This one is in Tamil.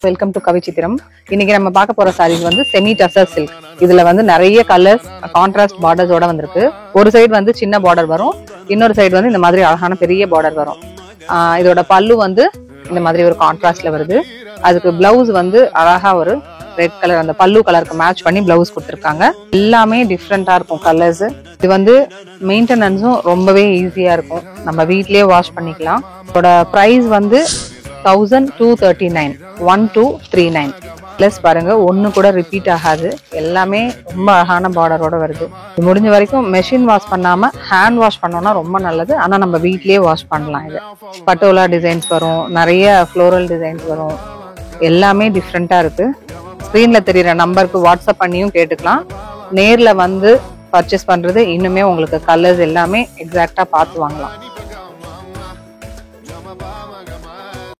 Welcome to கவிச்சித்திரம். இன்னைக்கு நம்ம பார்க்க போற சாரீஸ் வந்து செமி டசர் சில்க். இதுல வந்து நிறைய கலர்ஸ் கான்ட்ராஸ்ட் பார்டர்ஸோட வந்திருக்கு. ஒரு சைடு வந்து சின்ன பார்டர் வரும், இன்னொரு சைடு வந்து இந்த மாதிரி அழகான பெரிய பார்டர் வரும். இதோட பல்லு வந்து இந்த மாதிரி ஒரு கான்ட்ராஸ்ட்ல வருது. அதுக்கு பிளவுஸ் வந்து அழகா ஒரு ரெட் கலர் அந்த பல்லு கலருக்கு மேட்ச் பண்ணி பிளவுஸ் கொடுத்துருக்காங்க. எல்லாமே டிஃப்ரெண்டா இருக்கும் கலர்ஸ். இது வந்து மெயின்டெனன்ஸும் ரொம்பவே ஈஸியா இருக்கும், நம்ம வீட்லயே வாஷ் பண்ணிக்கலாம். இதோட பிரைஸ் வந்து 1239 1239 பிளஸ் பாருங்க, ஒன்னு கூட ரிப்பீட் ஆகாது. எல்லாமே ரொம்ப அழகான பார்டரோட வருது. இது முடிஞ்ச வரைக்கும் மெஷின் வாஷ் பண்ணாம ஹேண்ட் வாஷ் பண்ணோம்னா ரொம்ப நல்லது. ஆனா நம்ம வீட்லயே வாஷ் பண்ணலாம். இது பட்டோலா டிசைன்ஸ் வரும், நிறைய ஃப்ளோரல் டிசைன்ஸ் வரும், எல்லாமே டிஃப்ரெண்டா இருக்கு. ஸ்கிரீன்ல தெரியுற நம்பருக்கு வாட்ஸ்அப் பண்ணியும் கேட்டுக்கலாம். நேர்ல வந்து பர்ச்சேஸ் பண்றது இன்னுமே உங்களுக்கு கலர்ஸ் எல்லாமே எக்ஸாக்டா பார்த்து வாங்கலாம்.